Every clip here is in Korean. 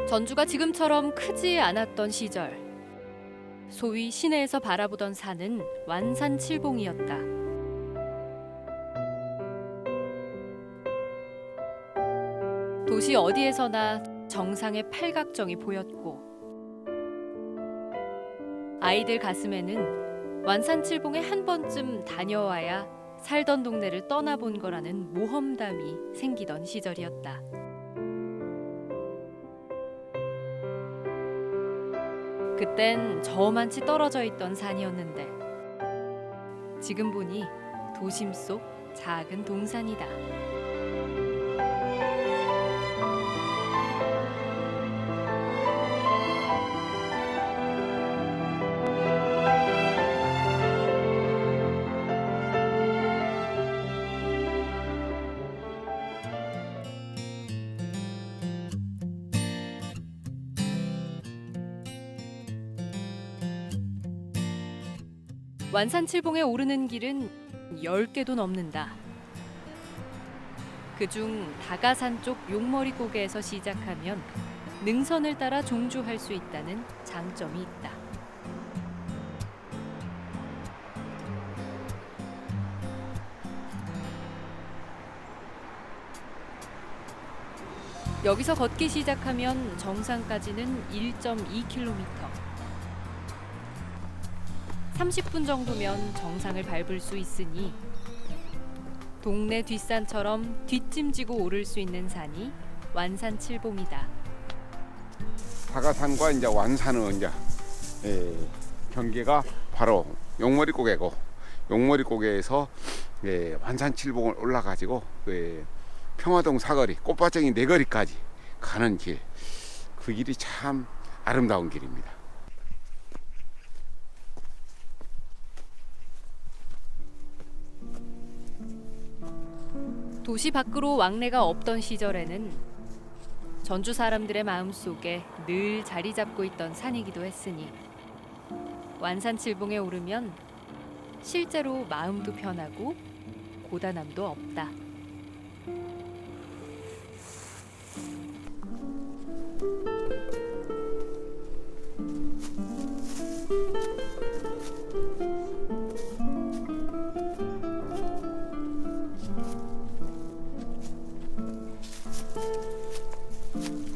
전주가 지금처럼 크지 않았던 시절, 소위 시내에서 바라보던 산은 완산칠봉이었다. 도시 어디에서나 정상의 팔각정이 보였고, 아이들 가슴에는 완산칠봉에 한 번쯤 다녀와야 살던 동네를 떠나본 거라는 모험담이 생기던 시절이었다. 그땐 저만치 떨어져 있던 산이었는데 지금 보니 도심 속 작은 동산이다. 완산칠봉에 오르는 길은 10개도 넘는다. 그중 다가산 쪽 용머리 고개에서 시작하면 능선을 따라 종주할 수 있다는 장점이 있다. 여기서 걷기 시작하면 정상까지는 1.2km. 30분 정도면 정상을 밟을 수 있으니 동네 뒷산처럼 뒷짐지고 오를 수 있는 산이 완산칠봉이다. 다가산과 이제 완산은 이제 경계가 바로 용머리고개고, 용머리고개에서 완산칠봉을 올라가지고 평화동 사거리, 꽃밭쟁이 네거리까지 가는 길, 그 길이 참 아름다운 길입니다. 도시 밖으로 왕래가 없던 시절에는 전주 사람들의 마음속에 늘 자리 잡고 있던 산이기도 했으니 완산칠봉에 오르면 실제로 마음도 편하고 고단함도 없다.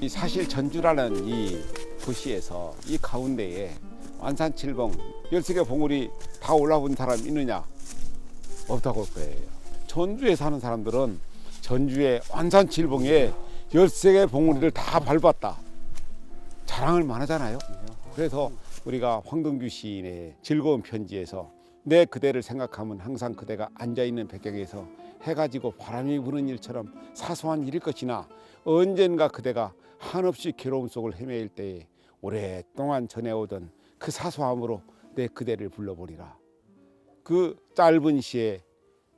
사실 전주라는 이 도시에서 이 가운데에 완산칠봉 13개 봉우리 다 올라본 사람 있느냐? 없다고 할 거예요. 전주에 사는 사람들은 전주의 완산칠봉에 13개 봉우리를 다 밟았다. 자랑을 많이 하잖아요. 그래서 우리가 황동규 시인의 즐거운 편지에서 내 그대를 생각하면 항상 그대가 앉아있는 배경에서 해가 지고 바람이 부는 일처럼 사소한 일일 것이나 언젠가 그대가 한없이 괴로움 속을 헤매일 때에 오랫동안 전해오던 그 사소함으로 내 그대를 불러보리라. 그 짧은 시에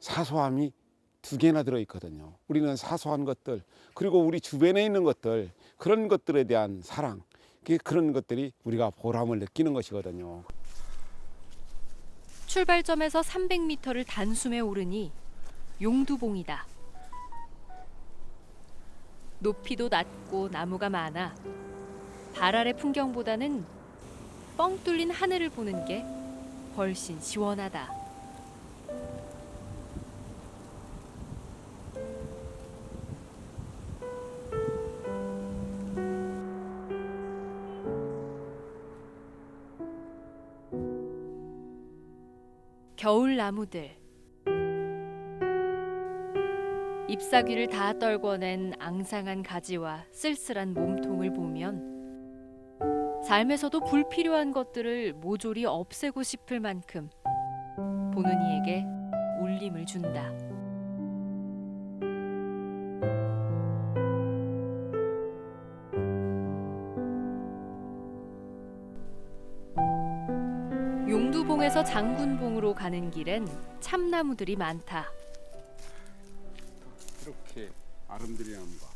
사소함이 2개나 들어있거든요. 우리는 사소한 것들, 그리고 우리 주변에 있는 것들, 그런 것들에 대한 사랑, 그런 것들이 우리가 보람을 느끼는 것이거든요. 출발점에서 300m를 단숨에 오르니 용두봉이다. 높이도 낮고 나무가 많아 발 아래 풍경보다는 뻥 뚫린 하늘을 보는 게 훨씬 시원하다. 겨울 나무들, 잎사귀를 다 떨궈낸 앙상한 가지와 쓸쓸한 몸통을 보면 삶에서도 불필요한 것들을 모조리 없애고 싶을 만큼 보는 이에게 울림을 준다. 용두봉에서 장군봉으로 가는 길엔 참나무들이 많다. 이렇게 아름드리 나무가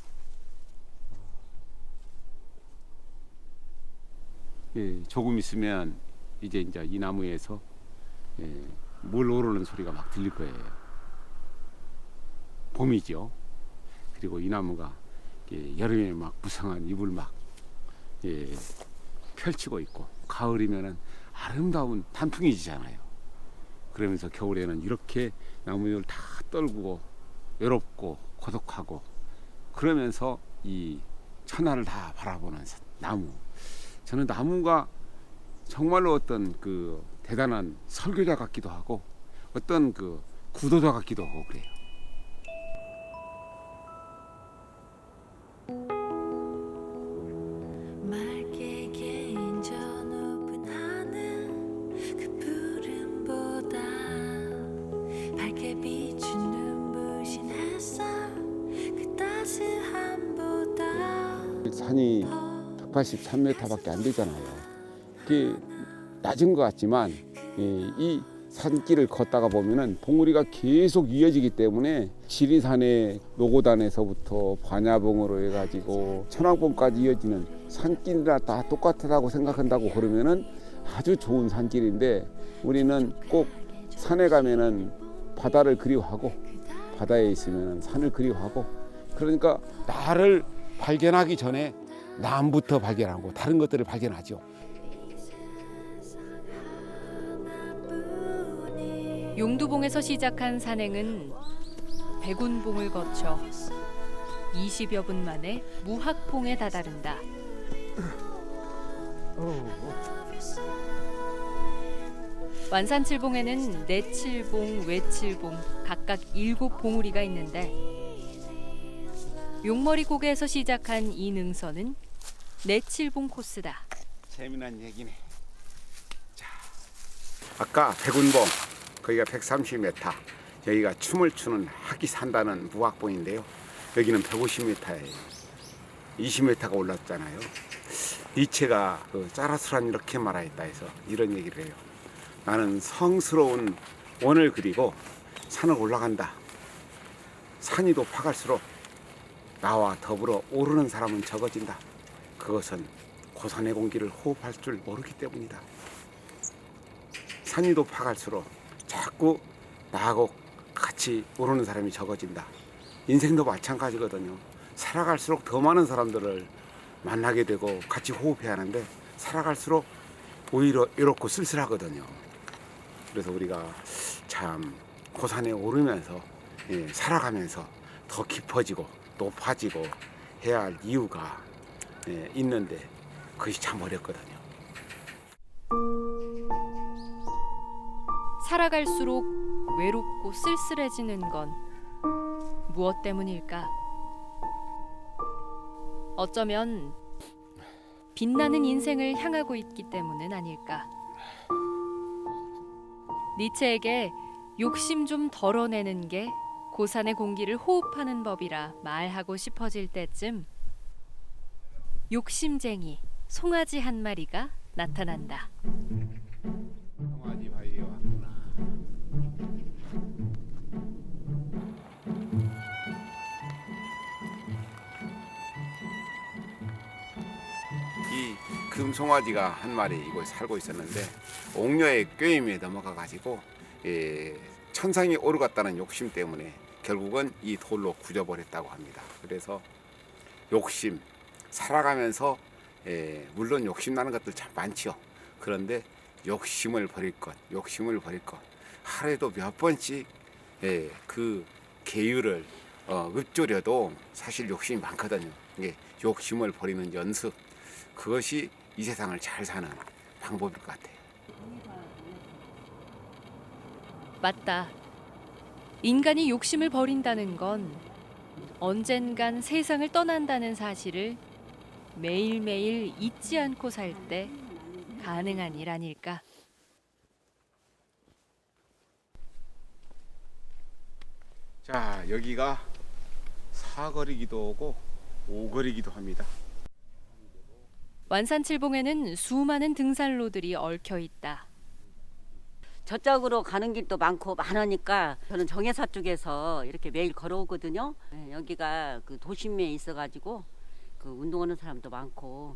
조금 있으면 이제 이 나무에서 물 오르는 소리가 막 들릴 거예요. 봄이죠. 그리고 이 나무가 여름에 막 무성한 잎을 막 예, 펼치고 있고 가을이면은 아름다운 단풍이 지잖아요. 그러면서 겨울에는 이렇게 나무들 다 떨구고 외롭고 고독하고 그러면서 이 천하를 다 바라보는 나무. 저는 나무가 정말로 어떤 그 대단한 설교자 같기도 하고 어떤 그 구도자 같기도 하고 그래요. 맑게 개인저 높은 하늘 그 푸른보다 밝게 비춘 눈부신 햇살 그 따스함보다 산이 183m밖에 안 되잖아요. 그게 낮은 것 같지만 이 산길을 걷다가 보면은 봉우리가 계속 이어지기 때문에 지리산의 노고단에서부터 반야봉으로 해가지고 천왕봉까지 이어지는 산길이라 다 똑같다고 생각한다고 그러면은 아주 좋은 산길인데 우리는 꼭 산에 가면은 바다를 그리워하고 바다에 있으면 산을 그리워하고 그러니까 나를 발견하기 전에 남부터 발견하고 다른 것들을 발견하죠. 용두봉에서 시작한 산행은 백운봉을 거쳐 20여 분 만에 무학봉에 다다른다. 완산칠봉에는 내칠봉, 외칠봉 각각 7봉우리가 있는데 용머리 고개에서 시작한 이 능선은 내칠봉 코스다. 재미난 얘기네. 자, 아까 백운봉 거기가 130m, 여기가 춤을 추는 학이 산다는 무학봉인데요. 여기는 150m예요. 20m가 올랐잖아요. 니체가 그 짜라수란 이렇게 말하였다 해서 이런 얘기를 해요. 나는 성스러운 원을 그리고 산을 올라간다. 산이 높아갈수록 나와 더불어 오르는 사람은 적어진다. 그것은 고산의 공기를 호흡할 줄 모르기 때문이다. 산이 높아갈수록 자꾸 나하고 같이 오르는 사람이 적어진다. 인생도 마찬가지거든요. 살아갈수록 더 많은 사람들을 만나게 되고 같이 호흡해야 하는데 살아갈수록 오히려 외롭고 쓸쓸하거든요. 그래서 우리가 참 고산에 오르면서 살아가면서 더 깊어지고 높아지고 해야 할 이유가 있는데 그것이 참 어렵거든요. 살아갈수록 외롭고 쓸쓸해지는 건 무엇 때문일까? 어쩌면 빛나는 인생을 향하고 있기 때문은 아닐까? 니체에게 욕심 좀 덜어내는 게 고산의 공기를 호흡하는 법이라 말하고 싶어질 때쯤 욕심쟁이 송아지 한 마리가 나타난다. 송아지 바위에 왔구나. 이 금송아지가 한 마리 이곳에 살고 있었는데 옥녀의 꾀임에 넘어가 가지고 천상에 오르갔다는 욕심 때문에 결국은 이 돌로 굳어버렸다고 합니다. 그래서 욕심, 살아가면서 물론 욕심 나는 것들 참 많죠. 그런데 욕심을 버릴 것, 욕심을 버릴 것 하루에도 몇 번씩 그 계율을 읊조려도 사실 욕심이 많거든요. 이게 욕심을 버리는 연습, 그것이 이 세상을 잘 사는 방법일 것 같아요. 맞다. 인간이 욕심을 버린다는 건 언젠간 세상을 떠난다는 사실을 매일매일 잊지 않고 살 때 가능한 일 아닐까? 자, 여기가 사거리기도 하고 오거리기도 합니다. 완산칠봉에는 수많은 등산로들이 얽혀 있다. 저쪽으로 가는 길도 많으니까 저는 정예사 쪽에서 이렇게 매일 걸어오거든요. 여기가 그 도심에 있어가지고 그 운동하는 사람도 많고.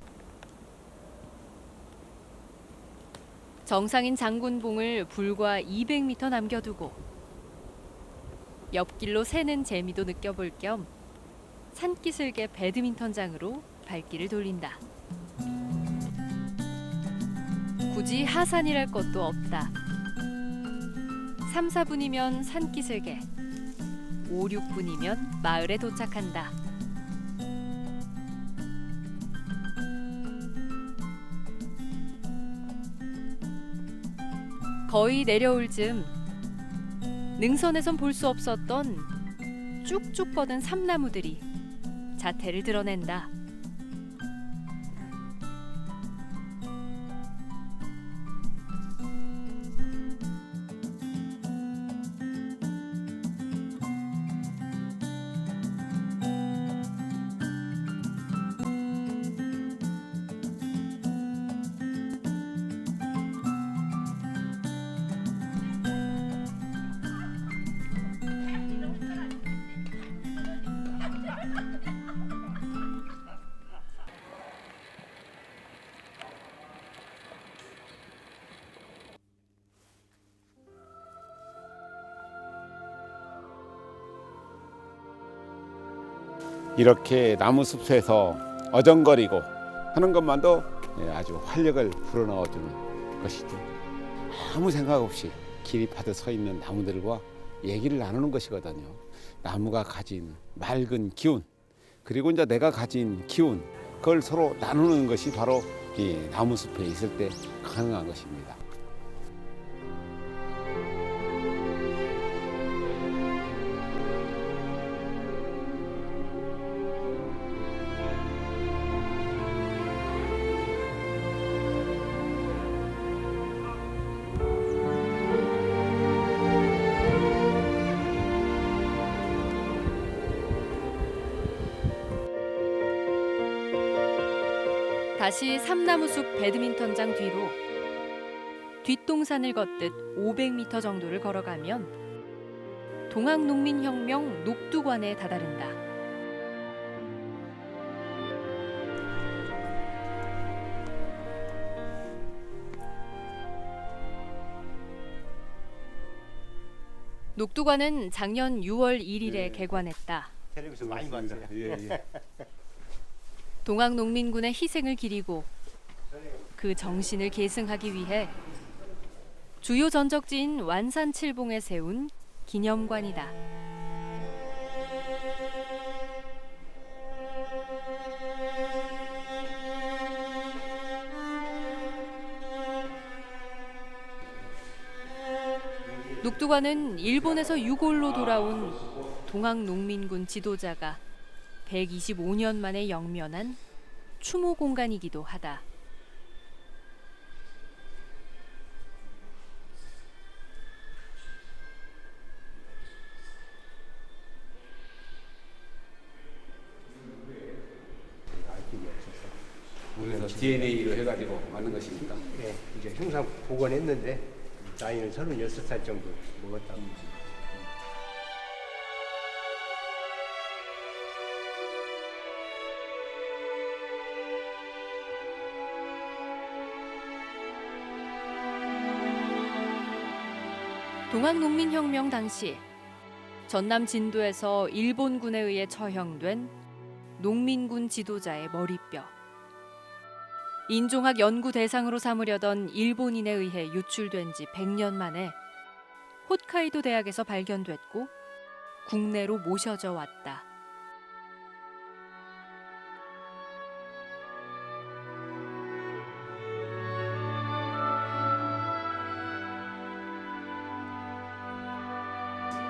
정상인 장군봉을 불과 200m 남겨두고 옆길로 새는 재미도 느껴볼 겸 산기슭의 배드민턴장으로 발길을 돌린다. 굳이 하산이랄 것도 없다. 3, 4분이면 산기슭에, 5, 6분이면 마을에 도착한다. 거의 내려올 즈음 능선에선 볼 수 없었던 쭉쭉 뻗은 삼나무들이 자태를 드러낸다. 이렇게 나무숲에서 어정거리고 하는 것만도 아주 활력을 불어넣어주는 것이죠. 아무 생각 없이 기립하듯 서 있는 나무들과 얘기를 나누는 것이거든요. 나무가 가진 맑은 기운, 그리고 이제 내가 가진 기운, 그걸 서로 나누는 것이 바로 이 나무숲에 있을 때 가능한 것입니다. 다시 삼나무숲 배드민턴장 뒤로 뒷동산을 걷듯 500m 정도를 걸어가면 동학농민혁명 녹두관에 다다른다. 녹두관은 작년 6월 1일에 개관했다. 텔레비전 많이 봤어요. 예. 동학농민군의 희생을 기리고 그 정신을 계승하기 위해 주요 전적지인 완산칠봉에 세운 기념관이다. 녹두관은 일본에서 유골로 돌아온 동학농민군 지도자가 125년 만에 영면한 추모 공간이기도 하다. 그래서 DNA로 해가지고 만든 것이니까. 네, 이제 흉상 복원했는데 나이는 36살 정도 먹었다고. 동학농민혁명 당시 전남 진도에서 일본군에 의해 처형된 농민군 지도자의 머리뼈. 인종학 연구 대상으로 삼으려던 일본인에 의해 유출된 지 100년 만에 홋카이도 대학에서 발견됐고 국내로 모셔져 왔다.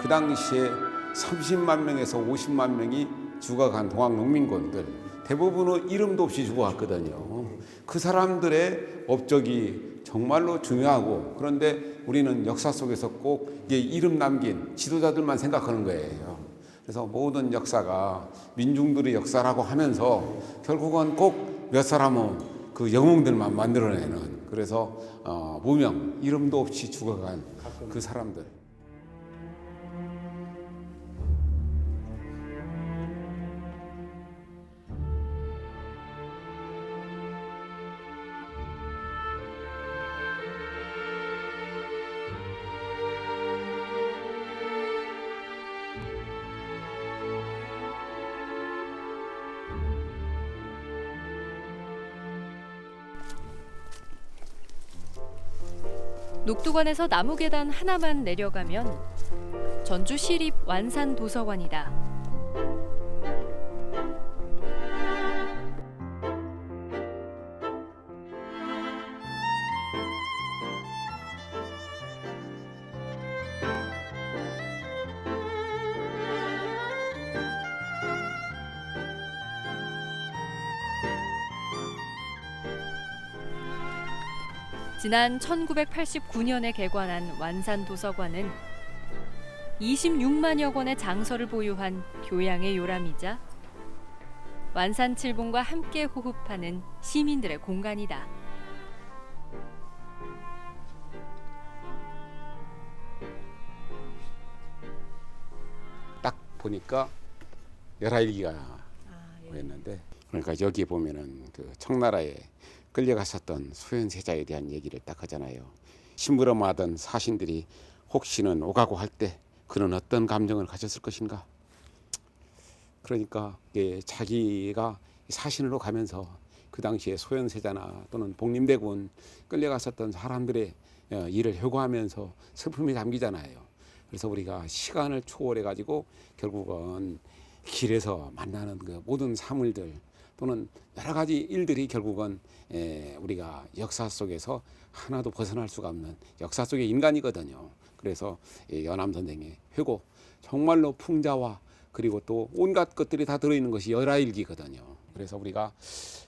그 당시에 30만 명에서 50만 명이 죽어간 동학농민군들 대부분은 이름도 없이 죽어갔거든요. 그 사람들의 업적이 정말로 중요하고, 그런데 우리는 역사 속에서 꼭 이게 이름 남긴 지도자들만 생각하는 거예요. 그래서 모든 역사가 민중들의 역사라고 하면서 결국은 꼭 몇 사람은 그 영웅들만 만들어내는, 그래서 무명 이름도 없이 죽어간 그 사람들. 녹두관에서 나무 계단 하나만 내려가면 전주 시립 완산 도서관이다. 지난 1989년에 개관한 완산 도서관은 26만여 권의 장서를 보유한 교양의 요람이자 완산 칠봉과 함께 호흡하는 시민들의 공간이다. 딱 보니까 11기가 보였는데, 그러니까 여기 보면은 그 청나라에 끌려갔었던 소현세자에 대한 얘기를 딱 하잖아요. 심부름하던 사신들이 혹시는 오가고 할 때 그는 어떤 감정을 가졌을 것인가. 그러니까 자기가 사신으로 가면서 그 당시에 소현세자나 또는 복림대군 끌려갔었던 사람들의 일을 회고하면서 슬픔이 담기잖아요. 그래서 우리가 시간을 초월해 가지고 결국은 길에서 만나는 그 모든 사물들 또는 여러 가지 일들이 결국은 우리가 역사 속에서 하나도 벗어날 수가 없는 역사 속의 인간이거든요. 그래서 연암 선생의 회고, 정말로 풍자와 그리고 또 온갖 것들이 다 들어있는 것이 11기거든요. 그래서 우리가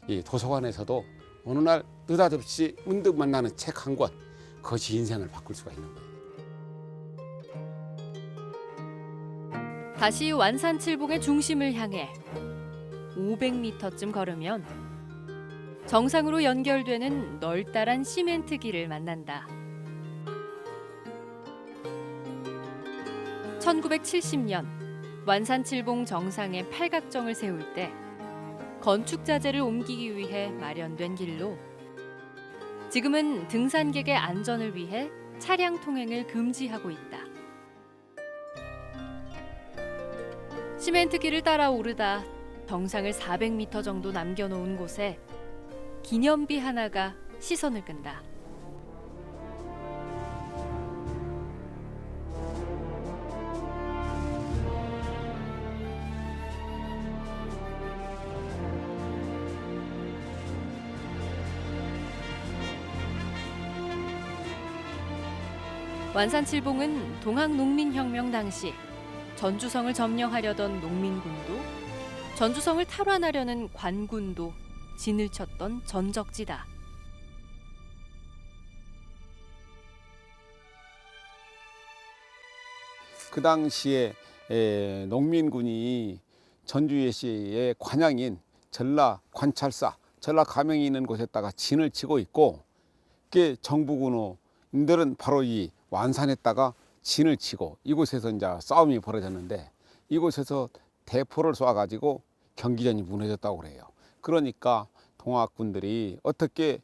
이 도서관에서도 어느 날 느닷없이 문득 만나는 책 한 권, 그것이 인생을 바꿀 수가 있는 거예요. 다시 완산 칠봉의 중심을 향해 500m쯤 걸으면 정상으로 연결되는 널따란 시멘트 길을 만난다. 1970년 완산 칠봉 정상에 팔각정을 세울 때 건축 자재를 옮기기 위해 마련된 길로 지금은 등산객의 안전을 위해 차량 통행을 금지하고 있다. 시멘트 길을 따라 오르다 정상을 400m 정도 남겨놓은 곳에 기념비 하나가 시선을 끈다. 완산 칠봉은 동학농민혁명 당시 전주성을 점령하려던 농민군도 전주성을 탈환하려는 관군도 진을 쳤던 전적지다. 그 당시에 농민군이 전주예시의 관양인 전라 관찰사, 전라 가명이 있는 곳에다가 진을 치고 있고, 그게 정부군인들은 바로 이 완산에다가 진을 치고 이곳에서 이제 싸움이 벌어졌는데, 이곳에서 대포를 쏴가지고 경기전이 무너졌다고 그래요. 그러니까 동학군들이 어떻게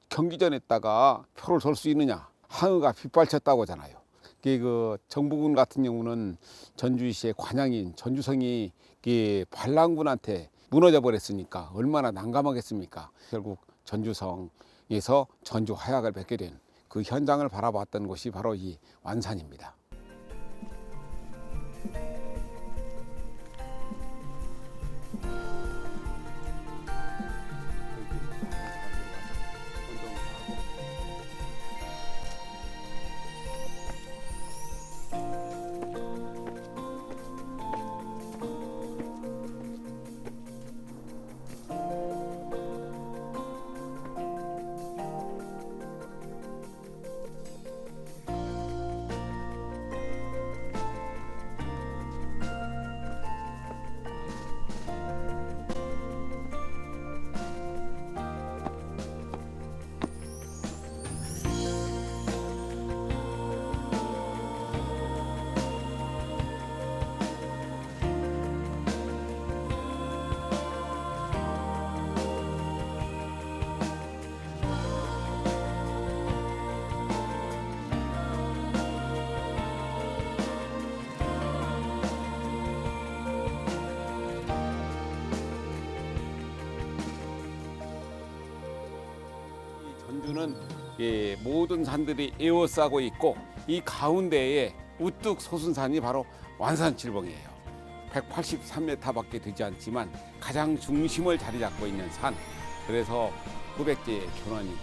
경기전에다가 표를 쏠 수 있느냐, 항의가 빗발쳤다고 하잖아요. 그 정부군 같은 경우는 전주시의 관양인 전주성이 반란군한테 무너져 버렸으니까 얼마나 난감하겠습니까. 결국 전주성에서 전주 화약을 뵙게 된 그 현장을 바라봤던 곳이 바로 이 완산입니다. 전주는 모든 산들이 에워싸고 있고 이 가운데에 우뚝 솟은 산이 바로 완산칠봉이에요. 183m밖에 되지 않지만 가장 중심을 자리 잡고 있는 산. 그래서 900제의 견훤이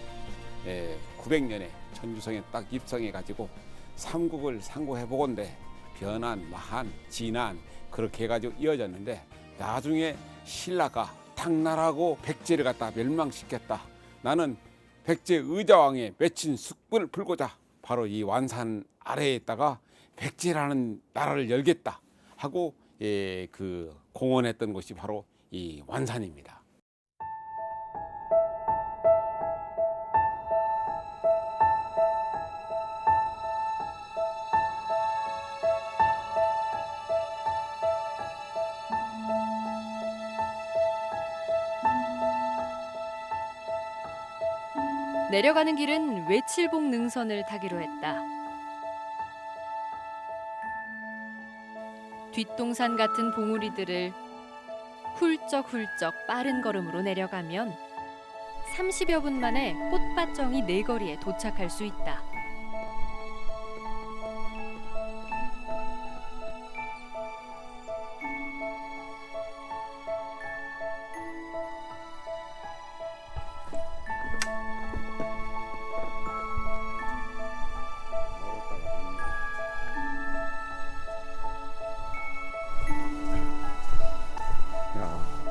900년에 천주성에 딱 입성해 가지고 삼국을 상고해 보건대 변한, 마한, 진한 그렇게 해가지고 이어졌는데 나중에 신라가 당나라하고 백제를 갖다 멸망시켰다. 나는 백제 의자왕의 맺힌 숙분을 풀고자 바로 이 완산 아래에 있다가 백제라는 나라를 열겠다 하고 그 공언했던 곳이 바로 이 완산입니다. 내려가는 길은 외칠봉 능선을 타기로 했다. 뒷동산 같은 봉우리들을 훌쩍훌쩍 빠른 걸음으로 내려가면 30여 분 만에 꽃밭정이 네거리에 도착할 수 있다.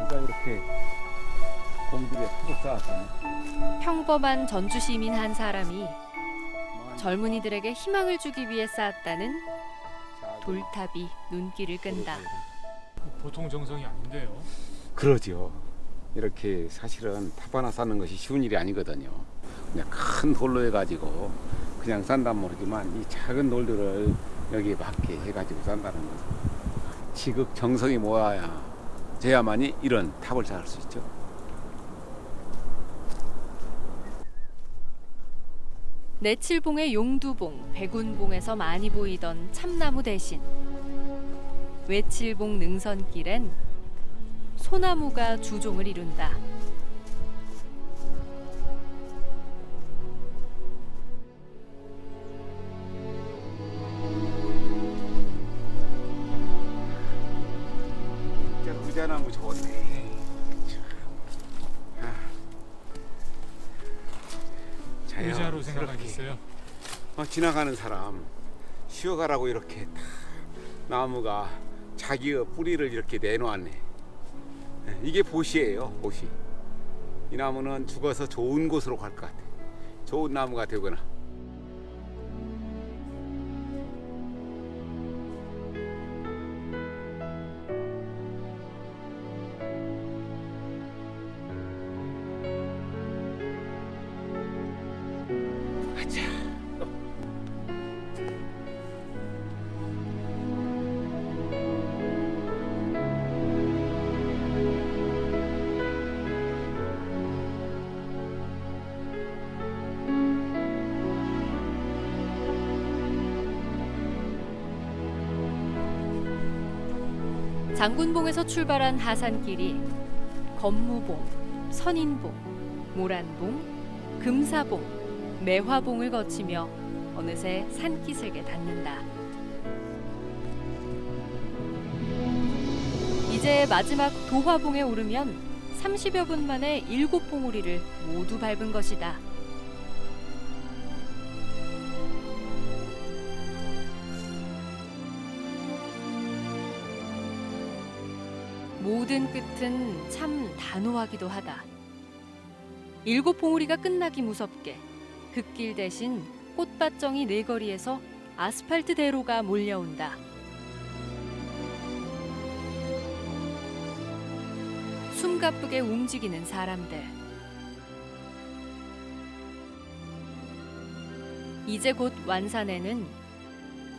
누가 이렇게 곰들에 푸고 쌓았다니. 평범한 전주 시민 한 사람이 젊은이들에게 희망을 주기 위해 쌓았다는 돌탑이 눈길을 끈다. 보통 정성이 아닌데요. 그러죠. 이렇게 사실은 탑 하나 쌓는 것이 쉬운 일이 아니거든요. 그냥 큰 돌로 해가지고 그냥 싼단 모르지만 이 작은 돌들을 여기에 맞게 해가지고 싼다는 거죠. 지극 정성이 모아야 돼야만이 이런 탑을 쌓을 수 있죠. 내칠봉의 용두봉, 백운봉에서 많이 보이던 참나무 대신 외칠봉 능선길엔 소나무가 주종을 이룬다. 진짜 의자나무 좋네. 의자로 생각하셨어요? 지나가는 사람 쉬어가라고 이렇게 다 나무가 자기의 뿌리를 이렇게 내놓았네. 이게 보시예요, 보시. 이 나무는 죽어서 좋은 곳으로 갈 것 같아. 좋은 나무가 되거나. 가자. 장군봉에서 출발한 하산길이 건무봉, 선인봉, 모란봉, 금사봉, 매화봉을 거치며 어느새 산기슭에 닿는다. 이제 마지막 도화봉에 오르면 30여 분 만에 7봉우리를 모두 밟은 것이다. 모든 끝은 참 단호하기도 하다. 7봉우리가 끝나기 무섭게 흙길 대신 꽃밭정이 네거리에서 아스팔트 대로가 몰려온다. 숨가쁘게 움직이는 사람들. 이제 곧 완산에는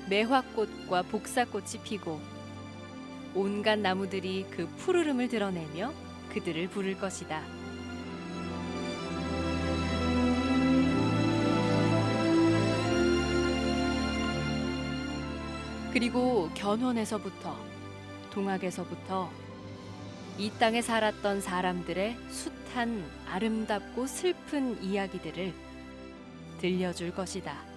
매화꽃과 복사꽃이 피고 온갖 나무들이 그 푸르름을 드러내며 그들을 부를 것이다. 그리고 견훤에서부터 동학에서부터 이 땅에 살았던 사람들의 숱한 아름답고 슬픈 이야기들을 들려줄 것이다.